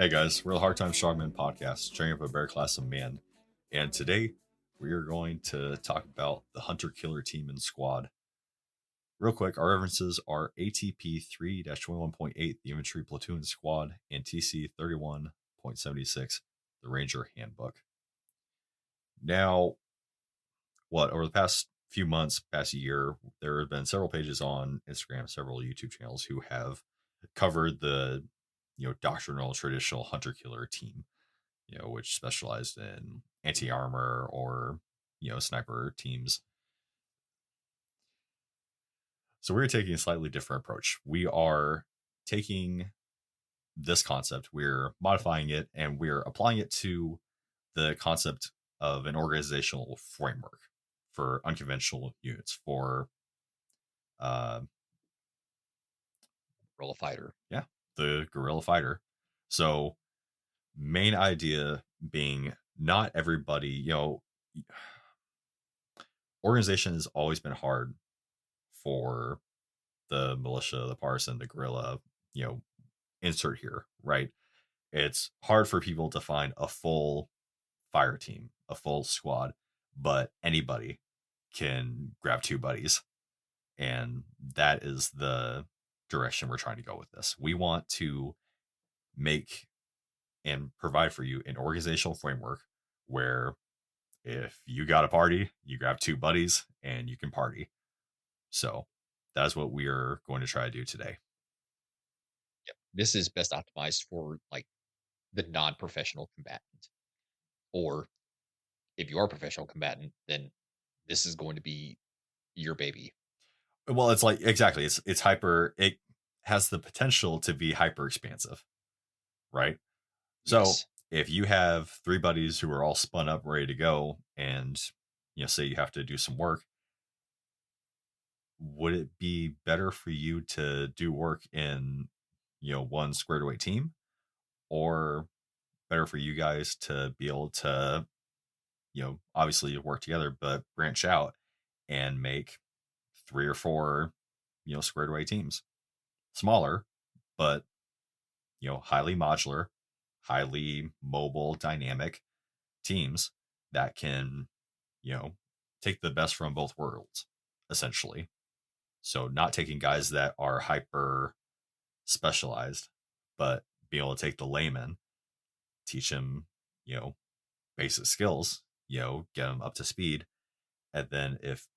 Hey guys, we're the Hard Time Strongman podcast, training up a better class of man. And today we are going to talk about the Hunter Killer Team and Squad. Real quick, our references are ATP 3-21.8, the Infantry Platoon Squad, and TC 31.76, the Ranger Handbook. Now, over the past few months, past year, there have been several pages on Instagram, several YouTube channels who have covered the doctrinal traditional hunter killer team, which specialized in anti-armor or sniper teams. So we're taking a slightly different approach. We are taking this concept, we're modifying it, and we're applying it to the concept of an organizational framework for unconventional units, for guerrilla fighter. Yeah, the guerrilla fighter. So main idea being not everybody, organization has always been hard for the militia, the partisan, the guerrilla, insert here, right? It's hard for people to find a full fire team, a full squad, but anybody can grab two buddies. And that is the direction we're trying to go with this. We want to make and provide for you an organizational framework where if you got a party, you grab two buddies and you can party. So that's what we are going to try to do today. Yep. This is best optimized for like the non-professional combatant. Or if you are a professional combatant, then this is going to be your baby. Well, it's like exactly. It's hyper. It has the potential to be hyper expansive, right? So Yes. if you have three buddies who are all spun up, ready to go, and say you have to do some work, would it be better for you to do work in one squared away team, or better for you guys to be able to obviously work together but branch out and make three or four squared away teams, smaller but highly modular, highly mobile, dynamic teams that can take the best from both worlds, essentially. So not taking guys that are hyper specialized, but being able to take the layman, teach him basic skills, get them up to speed. And then if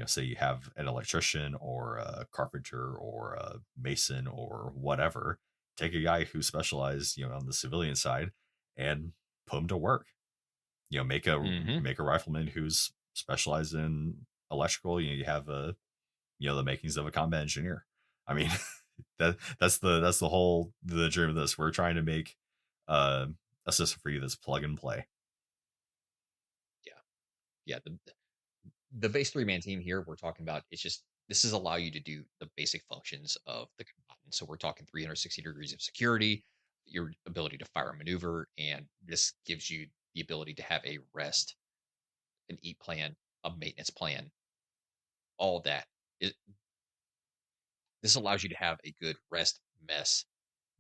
say you have an electrician or a carpenter or a mason or whatever, take a guy who specialized on the civilian side and put him to work. Make a Mm-hmm. rifleman who's specialized in electrical. You have the makings of a combat engineer. I mean, that's the dream of this. We're trying to make a system for you that's plug and play. Yeah. Yeah. The base three-man team here we're talking about, it's just this is allow you to do the basic functions of the combatant. So we're talking 360 degrees of security, your ability to fire and maneuver, and this gives you the ability to have a rest, an eat plan, a maintenance plan, all that. It, this allows you to have a good rest, mess,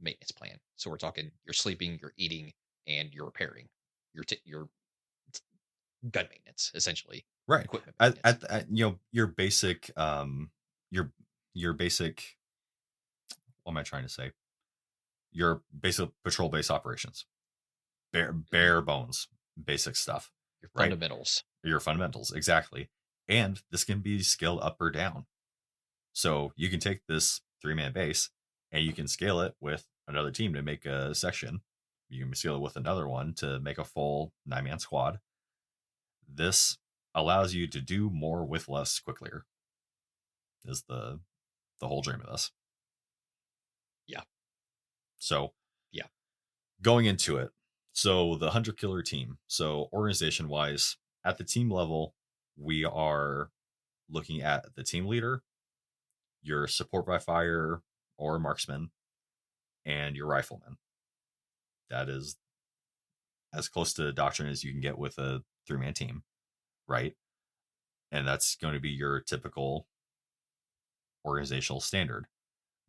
maintenance plan. So we're talking you're sleeping, you're eating, and you're repairing your gun maintenance, essentially, Right. equipment At, maintenance. at your basic your basic, what am I trying to say? Your basic patrol base operations. Mhm. Bare bones, basic stuff, Your right? fundamentals. Your fundamentals, exactly. And this can be scaled up or down. So you can take this 3-man base and you can scale it with another team to make a section. You can scale it with another one to make a full 9-man squad. This allows you to do more with less quicker. Is the whole dream of this. Yeah. So Yeah. going into it, so the hunter killer team. So organization wise, at the team level, we are looking at the team leader, your support by fire or marksman, and your rifleman. That is as close to doctrine as you can get with a 3-man team, right? And that's going to be your typical organizational standard.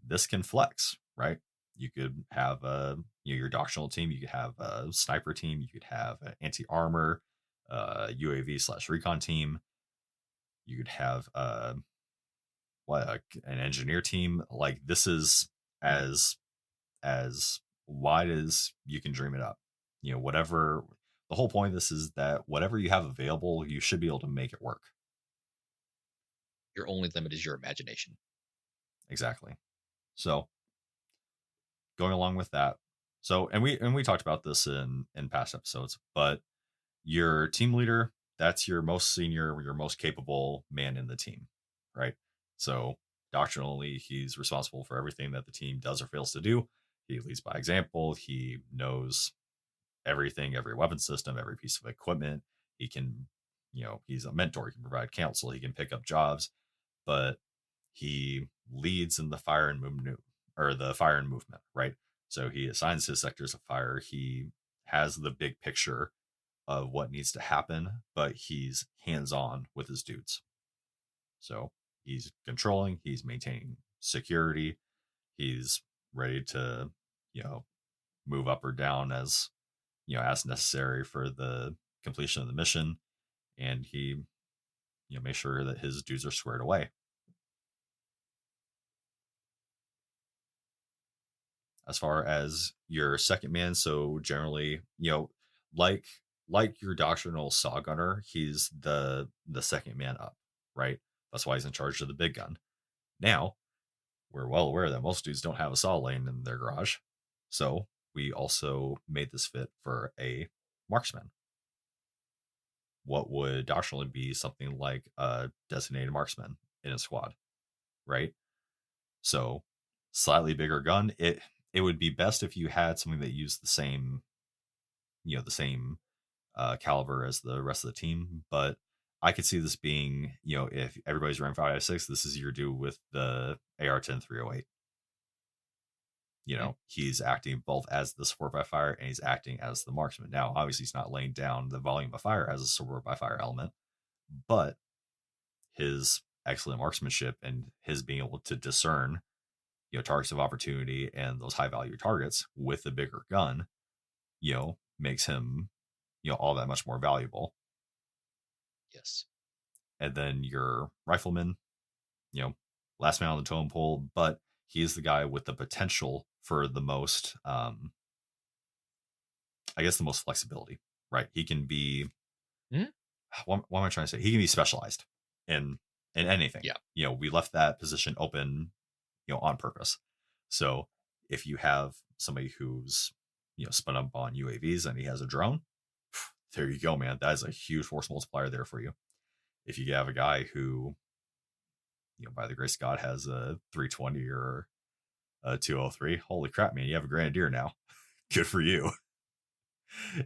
This can flex, right? You could have your doctrinal team. You could have a sniper team. You could have an anti armor, UAV slash recon team. You could have an engineer team. Like this is Mhm. as as wide as you can dream it up. Whatever the whole point of this is that whatever you have available, you should be able to make it work. Your only limit is your imagination. Exactly. So going along with that, and we talked about this in past episodes, but your team leader, that's your most senior, your most capable man in the team, right? So doctrinally, he's responsible for everything that the team does or fails to do. He leads by example. He knows everything, every weapon system, every piece of equipment. He can, he's a mentor. He can provide counsel. He can pick up jobs, but he leads in the fire and movement or the fire and movement, right? So he assigns his sectors of fire. He has the big picture of what needs to happen, but he's hands on with his dudes. So he's controlling, he's maintaining security, he's ready to, you know, move up or down as necessary for the completion of the mission. And he, makes sure that his dudes are squared away. As far as your second man, so generally, like like your doctrinal saw gunner, he's the second man up, right? That's why he's in charge of the big gun. Now, we're well aware that most dudes don't have a saw lane in their garage. So we also made this fit for a marksman. What would doctrinally be something like a designated marksman in a squad, right? So slightly bigger gun. It would be best if you had something that used the same caliber as the rest of the team. But I could see this being, if everybody's running 5.56, this is your dude with the AR-10 308. Mhm. He's acting both as the support by fire and he's acting as the marksman. Now, obviously, he's not laying down the volume of fire as a support by fire element, but his excellent marksmanship and his being able to discern, targets of opportunity and those high value targets with the bigger gun, makes him, all that much more valuable. Yes. And then your rifleman, you know, last man on the totem pole, but he is the guy with the potential for the most, I guess, the most flexibility, right? He can be, Mhm. what am I trying to say? He can be specialized in anything. Yeah. We left that position open, on purpose. So if you have somebody who's, spun up on UAVs and he has a drone, there you go, man. That is a huge force multiplier there for you. If you have a guy who, by the grace of God, has a 320 or a 203, holy crap, man, you have a grenadier now. Good for you.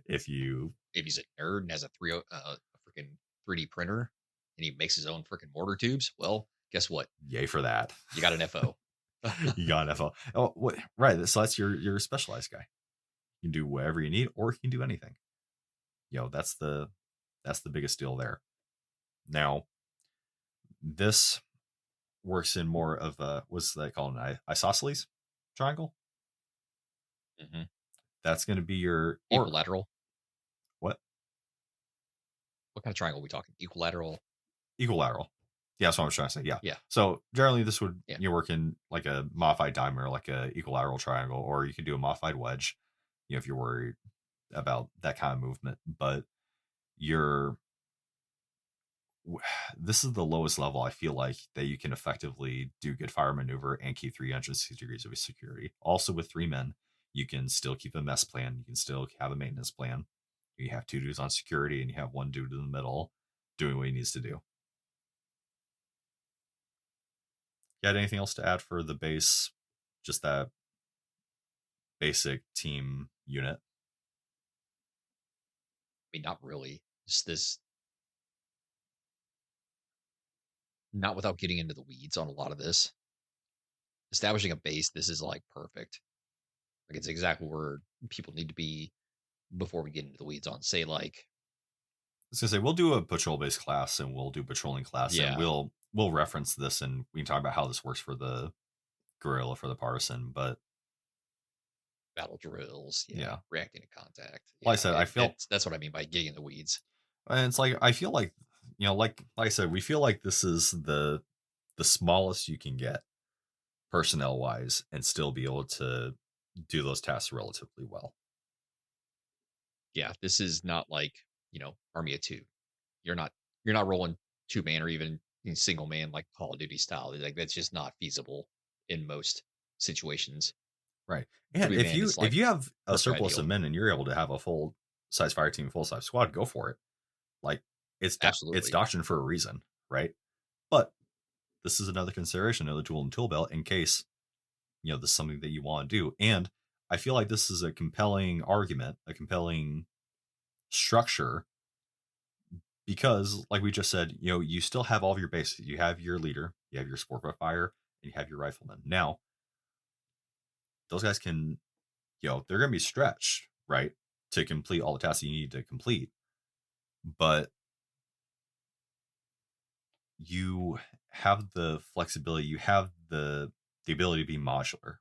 If you, If he's a nerd and has a freaking 3D printer and he makes his own freaking mortar tubes, well, guess what? yay for that. You got an FO. You got an FL. Oh, what? Right. So that's your specialized guy. You can do whatever you need, or he can do anything. That's the biggest deal there. Now, this works in more of a what's that called, an isosceles triangle. Mhm. That's going to be your or Equilateral. what What kind of triangle are we talking? Equilateral. equilateral. Yeah, that's what I was trying to say. Yeah. Yeah. So generally, this would Yeah. work in like a modified diamond or like a equilateral triangle, or you could do a modified wedge. If you're worried about that kind of movement, but you're this is the lowest level I feel like that you can effectively do good fire maneuver and keep 360 degrees of security. Also, with 3 men, you can still keep a mess plan. You can still have a maintenance plan. You have 2 dudes on security and you have 1 dude in the middle doing what he needs to do. You had anything else to add for the base? Just that basic team unit. I mean, not really. Just this, not without getting into the weeds on a lot of this. Establishing a base, this is like perfect. Like it's exactly where people need to be before we get into the weeds on, say, like, I was gonna say we'll do a patrol based class and we'll do patrolling class and yeah, we'll reference this and we can talk about how this works for the guerrilla for the partisan, but battle drills, yeah, Yeah. reacting to contact. Like I Yeah, said, I feel, that's what I mean by getting in the weeds. and it's like I feel like, like I said, we feel like this is the smallest you can get personnel wise, and still be able to do those tasks relatively well. Yeah, this is not like, Army of Two. You're not you're not rolling two man or even in single man like Call of Duty style. Like that's just not feasible in most situations. Right. And Three man is if like you have a perfect surplus of ideal. men and you're able to have a full size fire team, full size squad, go for it. Like it's Absolutely. doctrine for a reason, right? But this is another consideration, another tool in the tool belt in case this is something that you want to do. And I feel like this is a compelling argument, a compelling structure, because like we just said, you still have all of your bases. You have your leader, you have your sport by fire, and you have your rifleman. Now those guys can, they're going to be stretched, right, to complete all the tasks you need to complete. But you have the flexibility, you have the ability to be modular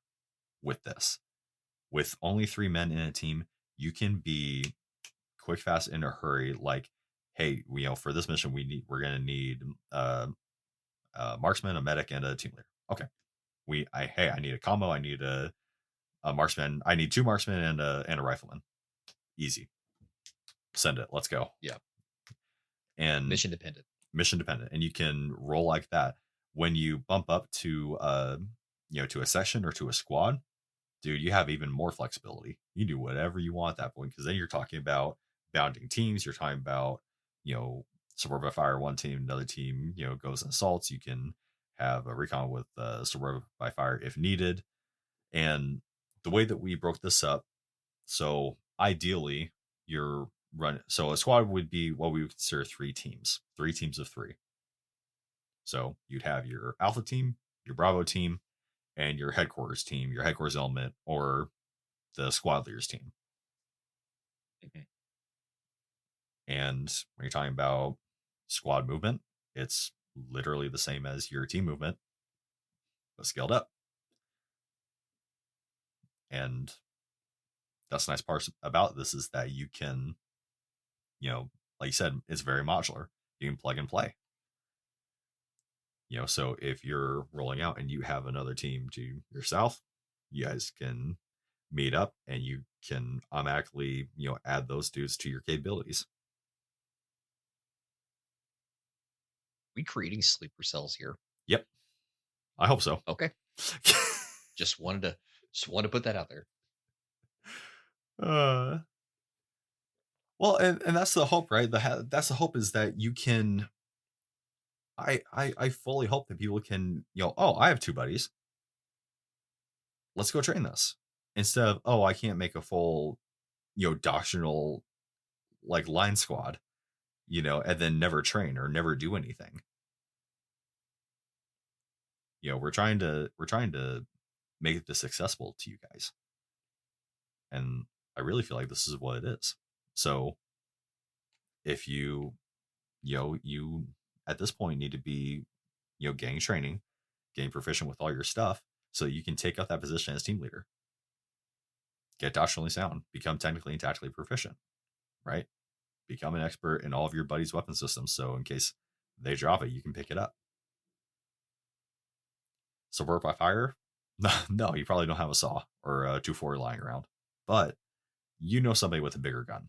with this. With only 3 men in a team, you can be quick, fast, in a hurry. Like, hey, for this mission, we're gonna need a marksman, a medic, and a team leader. Okay, I need a combo. I need a marksman. I need 2 marksmen and a rifleman. Easy. Send it. Let's go. Yeah. And Mission dependent. mission dependent, and you can roll like that. When you bump up to to a section or to a squad, dude, you have even more flexibility. You do whatever you want at that point, because then you're talking about bounding teams. You're talking about you know support by fire, one team, another team goes and assaults. You can have a recon with support by fire if needed. And the way that we broke this up, so ideally you're running, so a squad would be what we would consider 3 teams of 3. So you'd have your alpha team, your bravo team, and your headquarters team, your headquarters element, or the squad leaders team. Mhm. And when you're talking about squad movement, it's literally the same as your team movement, but scaled up. And that's the nice part about this, is that you can, like you said, it's very modular. You can plug and play. So if you're rolling out and you have another team to your south, you guys can meet up and you can automatically, add those dudes to your capabilities. We creating sleeper cells here. Yep. I hope so. Okay. Just wanted to put that out there. uh, well, and that's the hope, right? That's the hope, is that you can. I fully hope that people can, oh, I have 2 buddies. Let's go train this, instead of, oh, I can't make a full, doctrinal like line squad, and then never train or never do anything. We're trying to make this accessible to you guys, and I really feel like this is what it is. So if you at this point need to be getting training, getting proficient with all your stuff, so you can take up that position as team leader, get doctrinally sound, become technically and tactically proficient, right? Become an expert in all of your buddies' weapon systems, so in case they drop it, you can pick it up. Support by fire? No, you probably don't have a saw or a 240 lying around, but somebody with a bigger gun.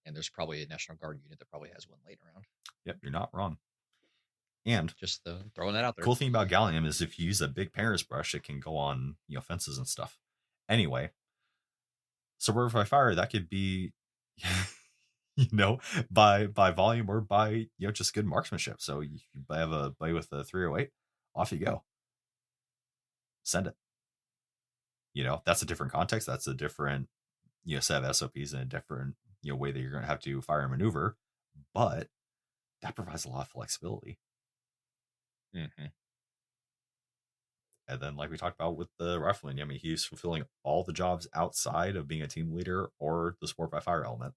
And there's probably a National Guard unit that probably has one laying around. Yep, you're not wrong. And Just throwing that out there. cool thing about gallium is if you use a big Paris brush, it can go on fences and stuff. Anyway, support by fire, that could be by volume, or by just good marksmanship. So you have a buddy with a 308, off you go, send it. That's a different context, that's a different set of SOPs, and a different way that you're going to have to fire and maneuver, but that provides a lot of flexibility. Mm-hmm. And then, like we talked about with the rifleman, I mean, he's fulfilling all the jobs outside of being a team leader or the support by fire element.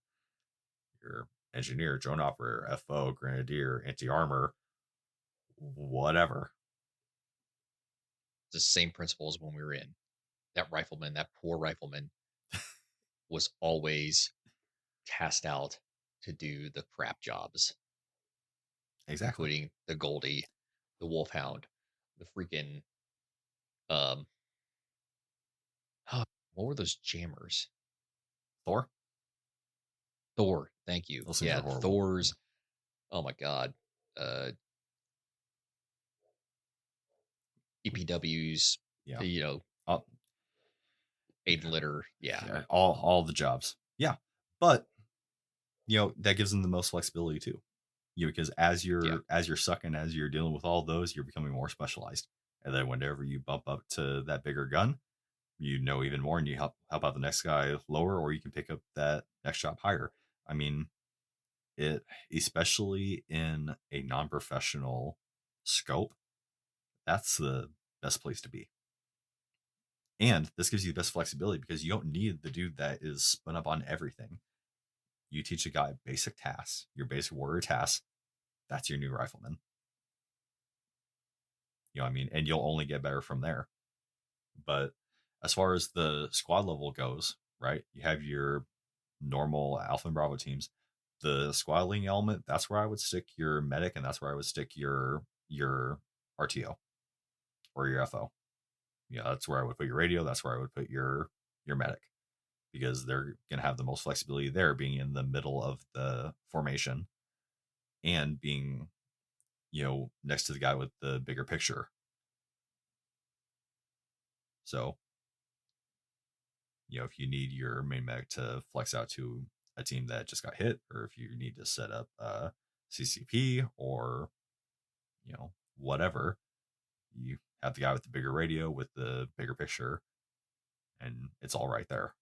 Your engineer, drone operator, FO, grenadier, anti armor, whatever. It's the same principle as when we were in. that rifleman, that poor rifleman, was always tasked out to do the crap jobs, Exactly. including the Goldie, the Wolfhound, the freaking um what were those jammers? Thor, Thor, thank you. those things are Yeah, horrible. Thor's oh my god. Uh EPW's, Yeah. you know, Uh, aid and litter. Yeah. yeah. All the jobs. Yeah. But that gives them the most flexibility too. Because Yeah. as you're sucking, as you're dealing with all those, you're becoming more specialized. And then whenever you bump up to that bigger gun, you know even more, and you help out the next guy lower, or you can pick up that next job higher. I mean, it, especially in a non-professional scope, that's the best place to be. And this gives you the best flexibility because you don't need the dude that is spun up on everything. You teach a guy basic tasks, your basic warrior tasks. That's your new rifleman. I mean, and you'll only get better from there. But as far as the squad level goes, right, you have your normal Alpha and Bravo teams. The squad leading element, that's where I would stick your medic, and that's where I would stick your RTO or your FO. That's where I would put your radio. That's where I would put your medic, because they're going to have the most flexibility there, being in the middle of the formation and being next to the guy with the bigger picture. So if you need your main medic to flex out to a team that just got hit, or if you need to set up a CCP or whatever, you have the guy with the bigger radio with the bigger picture, and it's all right there.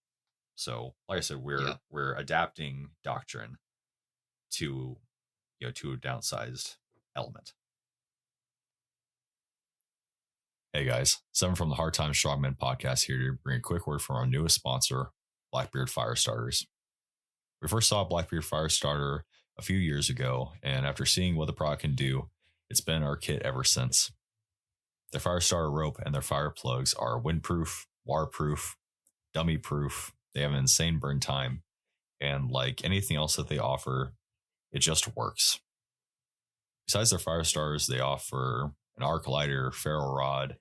So, like I said, Yeah. we're adapting doctrine to to a downsized element. Hey guys, Seven from the Hard Times Strongmen podcast here to bring a quick word from our newest sponsor, Blackbeard Fire Starters. We first saw Blackbeard Firestarter a few years ago, and after seeing what the product can do, it's been our kit ever since. Their Firestarter rope and their fire plugs are windproof, waterproof, dummy proof. They have an insane burn time, and like anything else that they offer, it just works. Besides their Firestarters, they offer an arc lighter, ferro rod,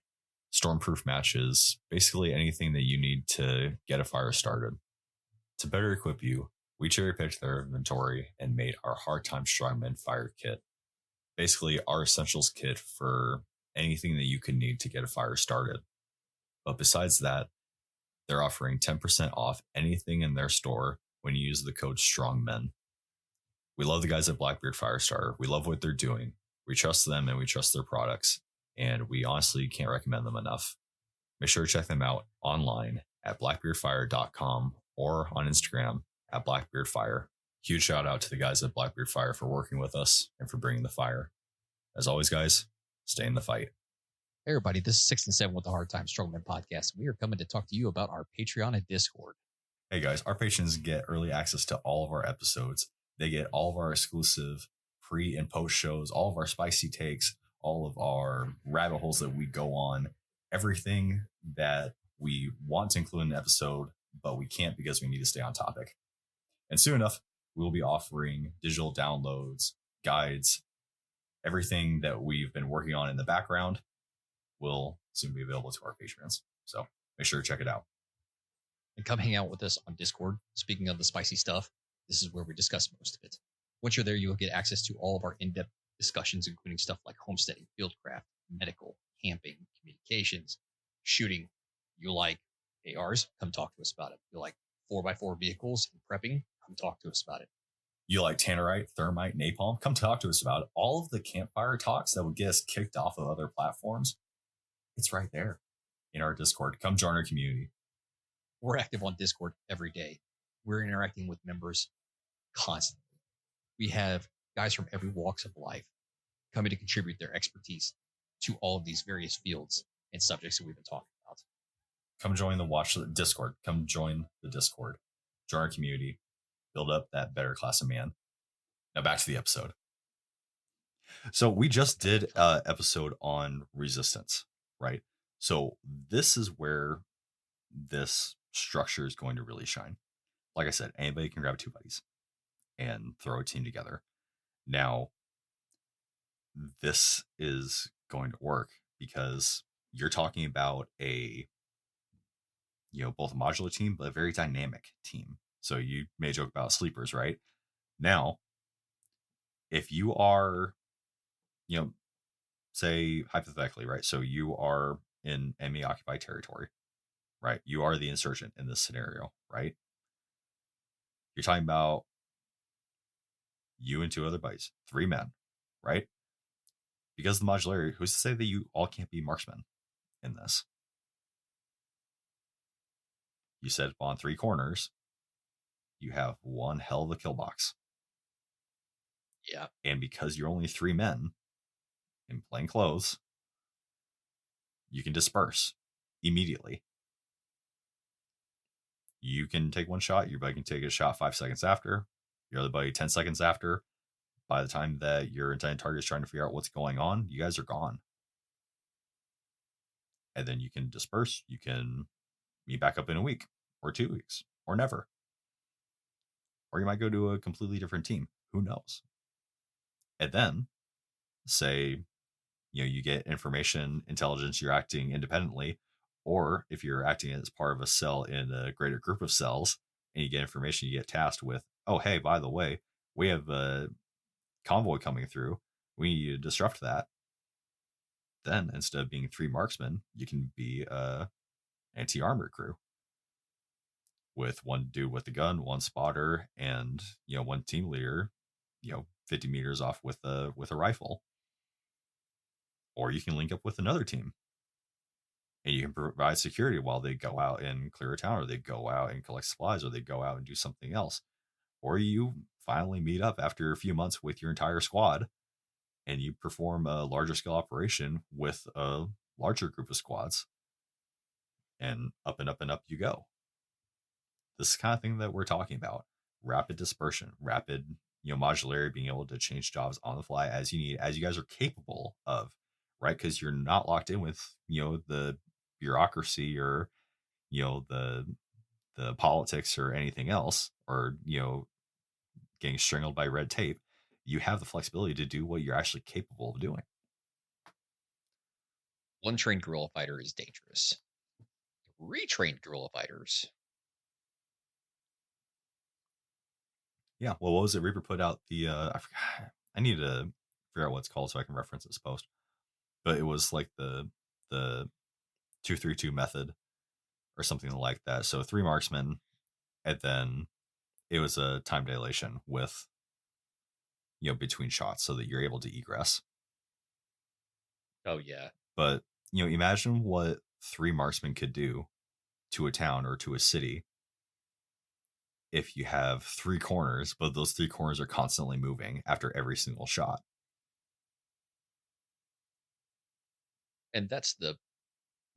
stormproof matches, basically anything that you need to get a fire started. To better equip you, we cherry picked their inventory and made our Hard Time Strongman Fire Kit. Basically, our essentials kit for anything that you could need to get a fire started. But besides that, they're offering 10% off anything in their store when you use the code STRONGMEN. We love the guys at Blackbeard Firestarter. We love what they're doing. We trust them and we trust their products. And we honestly can't recommend them enough. Make sure to check them out online at blackbeardfire.com or on Instagram at blackbeardfire. Huge shout out to the guys at Blackbeard Fire for working with us and for bringing the fire. As always, guys, stay in the fight. Hey everybody, this is 6 and 7 with the Hard Time Strongman podcast. We are coming to talk to you about our Patreon and Discord. Hey guys, our patrons get early access to all of our episodes. They get all of our exclusive pre and post shows, all of our spicy takes, all of our rabbit holes that we go on, everything that we want to include in an episode, but we can't because we need to stay on topic. And soon enough, we'll be offering digital downloads, guides, everything that we've been working on in the background will soon be available to our patrons. So make sure to check it out. And come hang out with us on Discord. Speaking of the spicy stuff, this is where we discuss most of it. Once you're there, you'll get access to all of our in-depth discussions, including stuff like homesteading, fieldcraft, medical, camping, communications, shooting. You like ARs? Come talk to us about it. You like 4x4 vehicles and prepping? Come talk to us about it. You like tannerite, thermite, napalm? Come talk to us about it. All of the campfire talks that would get us kicked off of other platforms, it's right there in our Discord. Come join our community. We're active on Discord every day. We're interacting with members constantly. We have guys from every walks of life coming to contribute their expertise to all of these various fields and subjects that we've been talking about. Come join the Discord. Come join the Discord. Join our community. Build up that better class of man. Now back to the episode. So we just did an episode on resistance, right? So this is where this structure is going to really shine. Like I said, anybody can grab two buddies and throw a team together. Now, this is going to work because you're talking about a, both a modular team, but a very dynamic team. So you may joke about sleepers, right? Now, if you are, you know, say hypothetically, right? So you are in enemy occupied territory, right? You are the insurgent in this scenario, right? You're talking about you and two other buddies, three men, right? Because of the modularity, who's to say that you all can't be marksmen in this? You set up on three corners, you have one hell of a kill box. Yeah. And because you're only three men in plain clothes, you can disperse immediately. You can take one shot, your buddy can take a shot 5 seconds after, your other buddy 10 seconds after. By the time that your intended target is trying to figure out what's going on, you guys are gone. And then you can disperse. You can meet back up in a week or 2 weeks or never. Or you might go to a completely different team. Who knows? And then say, you get information intelligence, you're acting independently, or if you're acting as part of a cell in a greater group of cells and you get information, you get tasked with, oh, hey, by the way, we have a convoy coming through. We need to disrupt that. Then instead of being three marksmen, you can be a anti-armor crew with one dude with the gun, one spotter, and one team leader, 50 meters off with a rifle. Or you can link up with another team and you can provide security while they go out and clear a town, or they go out and collect supplies, or they go out and do something else. Or you finally meet up after a few months with your entire squad and you perform a larger scale operation with a larger group of squads, and up and up and up you go. This is the kind of thing that we're talking about. Rapid dispersion, rapid, modularity, being able to change jobs on the fly as you need, as you guys are capable of, right? Because you're not locked in with, the bureaucracy or, the politics or anything else, or, getting strangled by red tape. You have the flexibility to do what you're actually capable of doing. One trained guerrilla fighter is dangerous. Retrained guerrilla fighters. Yeah. Well, what was it? Reaper put out the I forgot. I need to figure out what it's called so I can reference this post. But it was like the 232 method or something like that. So three marksmen, and then it was a time dilation with, between shots so that you're able to egress. Oh yeah. But imagine what three marksmen could do to a town or to a city if you have three corners, but those three corners are constantly moving after every single shot. And that's the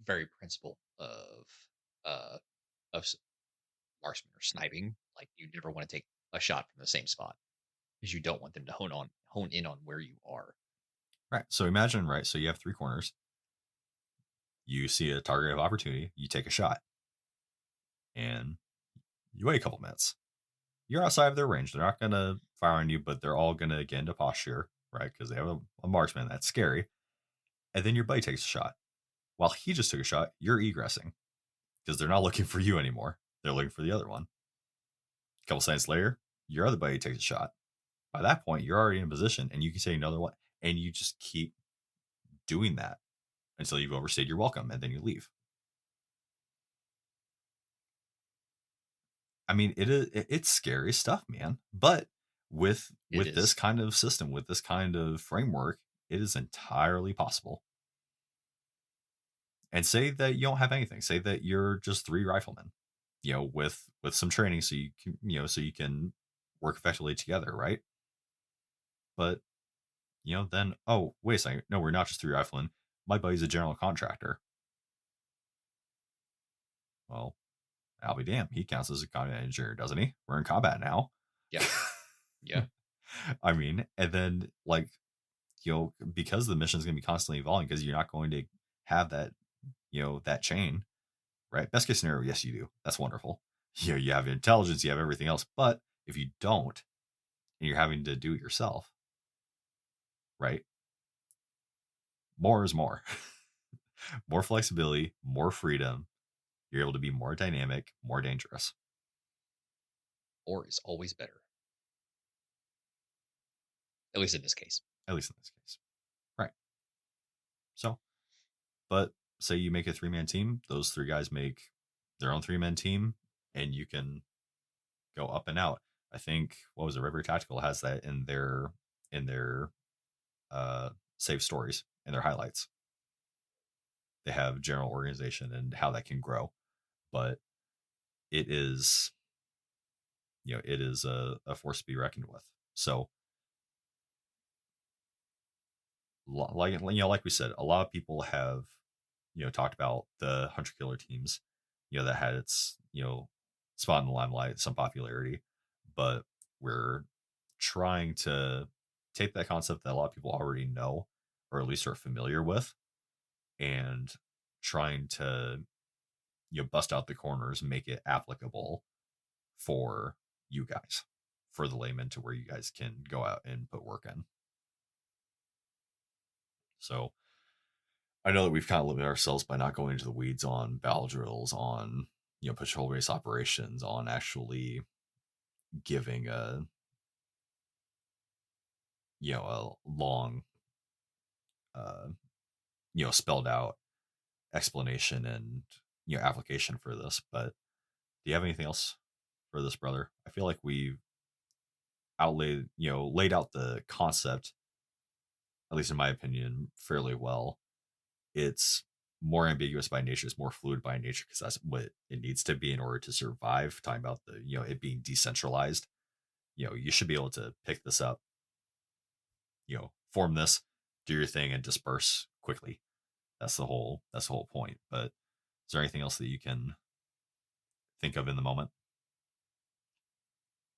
very principle uh of marksman or sniping. Like you never want to take a shot from the same spot because you don't want them to hone in on where you are. Right. So imagine, right? So you have three corners. You see a target of opportunity, you take a shot, and you wait a couple minutes. You're outside of their range. They're not going to fire on you, but they're all going to get into posture, right? Because they have a marksman. That's scary. And then your buddy takes a shot. While he just took a shot, you're egressing because they're not looking for you anymore. They're looking for the other one. A couple seconds later, your other buddy takes a shot. By that point, you're already in position and you can say another one. And you just keep doing that until you've overstayed your welcome and then you leave. I mean, it's scary stuff, man. But with It this is. kind of system, with this kind of framework, it is entirely possible. And say that you don't have anything. Say that you're just three riflemen, with some training, so you can, so you can work effectively together, right? But then, oh, wait a second, no, we're not just three riflemen. My buddy's a general contractor. Well, I'll be damned. He counts as a combat engineer, doesn't he? We're in combat now. Yeah. Yeah. I mean, and then like, because the mission is going to be constantly evolving, because you're not going to have that, that chain. right? Best case scenario, yes, you do. That's wonderful. You have intelligence, you have everything else. But if you don't, and you're having to do it yourself, right? More is more. More flexibility, more freedom. You're able to be more dynamic, more dangerous. Or is always better, at least in this case. At least in this case. Right. So, but say you make a 3-man team, those 3 guys make their own 3-man team, and you can go up and out. I think what was it, River Tactical has that in their uh save stories and their highlights. They have general organization and how that can grow. But it is, it is a force to be reckoned with. So like we said, a lot of people have talked about the hunter killer teams, that had its spot in the limelight, some popularity, but we're trying to take that concept that a lot of people already know or at least are familiar with, and trying to bust out the corners, make it applicable for you guys, for the layman, to where you guys can go out and put work in. So I know that we've kind of limited ourselves by not going into the weeds on battle drills, on patrol base operations, on actually giving a long uh spelled out explanation and application for this. But do you have anything else for this, brother? I feel like we've laid out the concept, at least in my opinion, fairly well. It's more ambiguous by nature, it's more fluid by nature, because that's what it needs to be in order to survive. Talking about the it being decentralized, you should be able to pick this up, form this, do your thing, and disperse quickly. That's the whole point. But is there anything else that you can think of in the moment?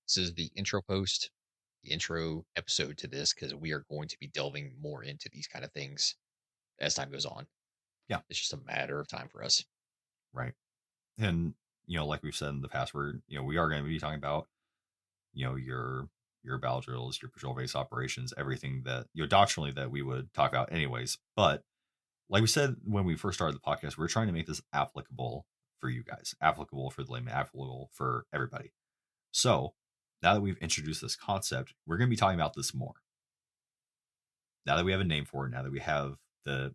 This is the intro post, the intro episode to this, because we are going to be delving more into these kind of things as time goes on. Yeah, It's just a matter of time for us. right. And like we've said in the past, we are going to be talking about your battle drills, your patrol base operations, everything that doctrinally that we would talk about anyways. But like we said when we first started the podcast, we're trying to make this applicable for you guys, applicable for the layman, applicable for everybody. So now that we've introduced this concept, we're going to be talking about this more. Now that we have a name for it, now that we have the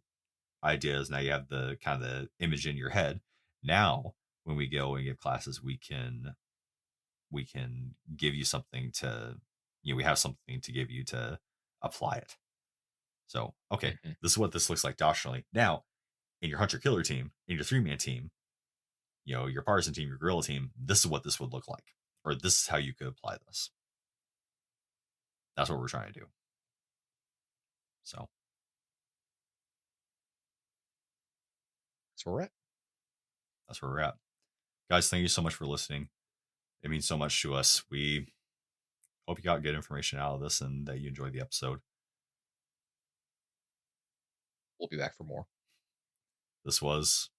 ideas, now you have the kind of the image in your head. Now, when we go and give classes, we can give you something to, we have something to give you to apply it. So, okay, Mhm. this is what this looks like doctrinally. Now, in your hunter killer team, in your 3-man team, your partisan team, your guerrilla team, this is what this would look like, or this is how you could apply this. That's what we're trying to do. So That's where we're at. that's where we're at. Guys, thank you so much for listening. It means so much to us. We hope you got good information out of this and that you enjoyed the episode. We'll be back for more. This was,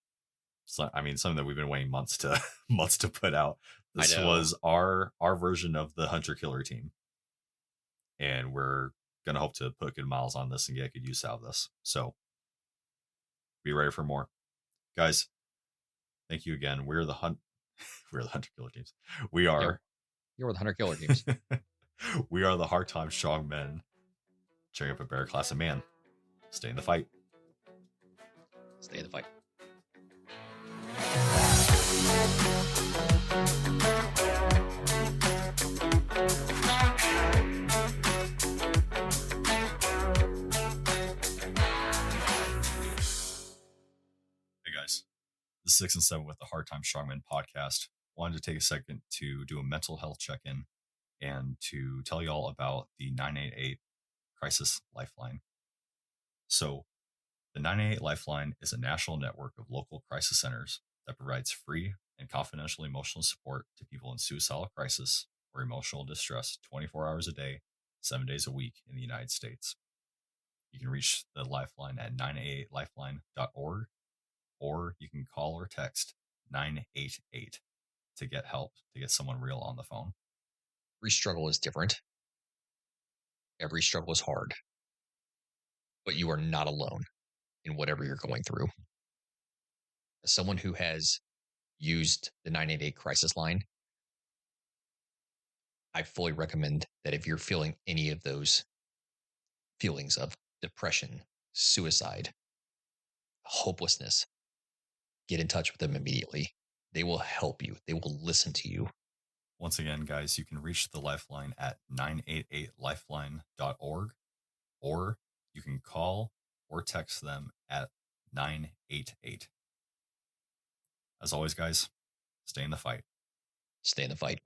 something that we've been waiting months to months to put out. I This know. was our version of the hunter killer team, and we're gonna hope to put good miles on this and get good use out of this. So be ready for more, guys. Thank you again. We're the hunter killer teams. We Yo, are you're with the Hunter Killer teams. we are the hard time strong men, cheering up a better class of man. Stay in the fight. Stay in the fight. Hey guys, the 6 and 7 with the Hard Time Strongman podcast. Wanted to take a second to do a mental health check-in and to tell you all about the 988 Crisis Lifeline. So, the 988 Lifeline is a national network of local crisis centers that provides free and confidential emotional support to people in suicidal crisis or emotional distress 24 hours a day, 7 days a week in the United States. You can reach the Lifeline at 988lifeline.org, or you can call or text 988 to get help, to get someone real on the phone. Every struggle is different. Every struggle is hard, but you are not alone in whatever you're going through. As someone who has used the 988 crisis line, I fully recommend that if you're feeling any of those feelings of depression, suicide, hopelessness, get in touch with them immediately. They will help you, they will listen to you. Once again, guys, you can reach the Lifeline at 988lifeline.org, or you can call or text them at 988. As always, guys, stay in the fight. Stay in the fight.